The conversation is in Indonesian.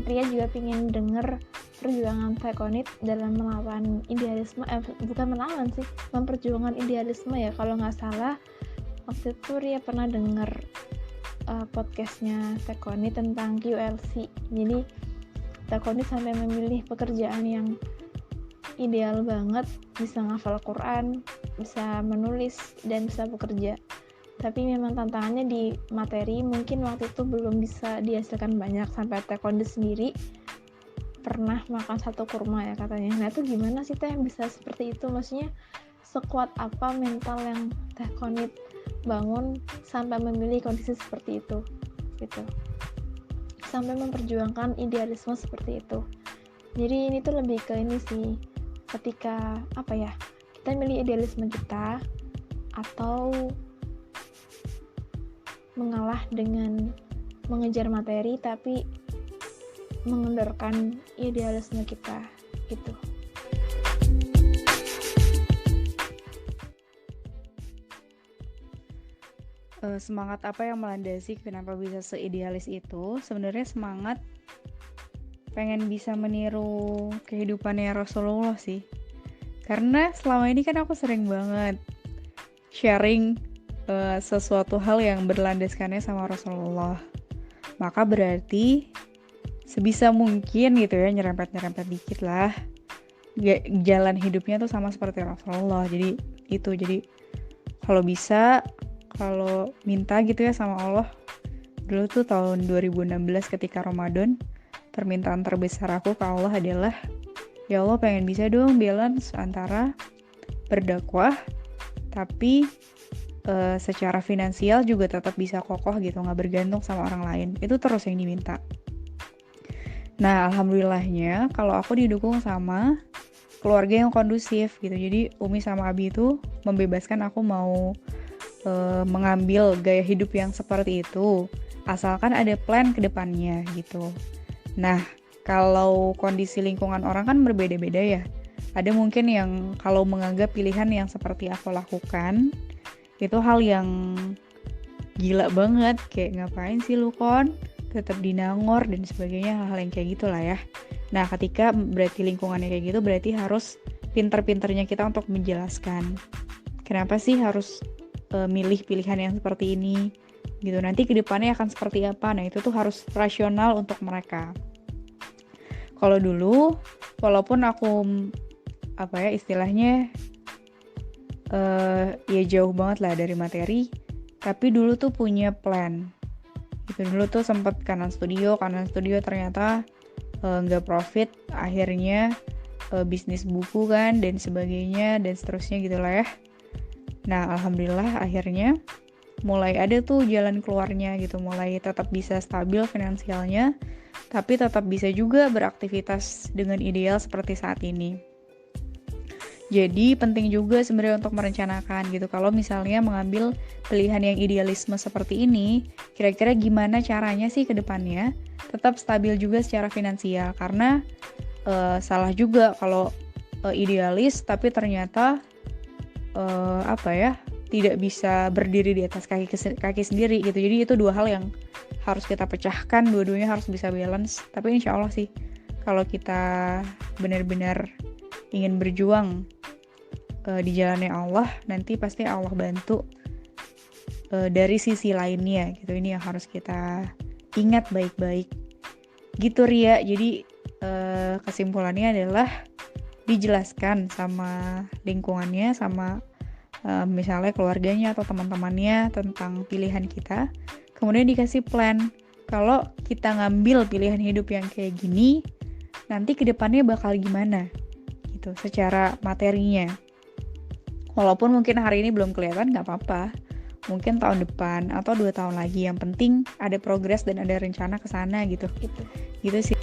Ria juga pingin denger perjuangan Tekonit dalam melawan idealisme, bukan melawan sih, memperjuangkan idealisme ya. Kalau nggak salah waktu itu Ria pernah denger podcastnya Tekonit tentang QLC. Jadi Tekonit sampai memilih pekerjaan yang ideal banget, bisa ngafal Quran, bisa menulis, dan bisa bekerja. Tapi memang tantangannya di materi, mungkin waktu itu belum bisa dihasilkan banyak, sampai Taekwondo sendiri pernah makan 1 kurma ya katanya. Nah itu gimana sih Teh bisa seperti itu? Maksudnya sekuat apa mental yang Taekwondo bangun sampai memilih kondisi seperti itu gitu, sampai memperjuangkan idealisme seperti itu. Jadi ini tuh lebih ke ini sih, ketika kita milih idealisme kita atau mengalah dengan mengejar materi tapi mengendorkan idealisme kita gitu. Semangat apa yang melandasi kenapa bisa seidealis itu? Sebenarnya semangat pengen bisa meniru kehidupannya Rasulullah sih. Karena selama ini kan aku sering banget sharing sesuatu hal yang berlandaskannya sama Rasulullah. Maka berarti sebisa mungkin gitu ya, nyerempet-nyerempet dikit lah. Jalan hidupnya tuh sama seperti Rasulullah. Jadi kalau bisa, kalau minta gitu ya sama Allah, dulu tuh tahun 2016 ketika Ramadan, permintaan terbesar aku ke Allah adalah, ya Allah pengen bisa dong balance antara berdakwah tapi secara finansial juga tetap bisa kokoh gitu, gak bergantung sama orang lain. Itu terus yang diminta. Nah alhamdulillahnya kalau aku didukung sama keluarga yang kondusif gitu. Jadi Umi sama Abi itu membebaskan aku mau mengambil gaya hidup yang seperti itu, asalkan ada plan ke depannya gitu. Nah kalau kondisi lingkungan orang kan berbeda-beda ya. Ada mungkin yang kalau menganggap pilihan yang seperti aku lakukan itu hal yang gila banget, kayak ngapain sih lu Kon, tetap di Nangor dan sebagainya, hal-hal yang kayak gitulah ya. Nah ketika berarti lingkungannya kayak gitu, berarti harus pinter-pinternya kita untuk menjelaskan kenapa sih harus milih pilihan yang seperti ini gitu, nanti kedepannya akan seperti apa. Nah itu tuh harus rasional untuk mereka. Kalau dulu walaupun aku istilahnya ya jauh banget lah dari materi, tapi dulu tuh punya plan gitu. Dulu tuh sempat kanan studio ternyata nggak profit, akhirnya bisnis buku kan dan sebagainya dan seterusnya gitulah ya. Nah alhamdulillah akhirnya mulai ada tuh jalan keluarnya gitu, mulai tetap bisa stabil finansialnya tapi tetap bisa juga beraktivitas dengan ideal seperti saat ini. Jadi penting juga sebenarnya untuk merencanakan gitu. Kalau misalnya mengambil pilihan yang idealisme seperti ini, kira-kira gimana caranya sih ke depannya tetap stabil juga secara finansial. Karena salah juga kalau idealis tapi ternyata tidak bisa berdiri di atas kaki sendiri gitu. Jadi itu dua hal yang harus kita pecahkan, dua-duanya harus bisa balance. Tapi insya Allah sih kalau kita benar-benar ingin berjuang di jalannya Allah, nanti pasti Allah bantu dari sisi lainnya gitu. Ini yang harus kita ingat baik-baik gitu Ria. Jadi kesimpulannya adalah dijelaskan sama lingkungannya, sama misalnya keluarganya atau teman-temannya tentang pilihan kita, kemudian dikasih plan kalau kita ngambil pilihan hidup yang kayak gini nanti kedepannya bakal gimana gitu secara materinya. Walaupun mungkin hari ini belum kelihatan, gak apa-apa, mungkin tahun depan atau 2 tahun lagi, yang penting ada progres dan ada rencana ke sana gitu sih.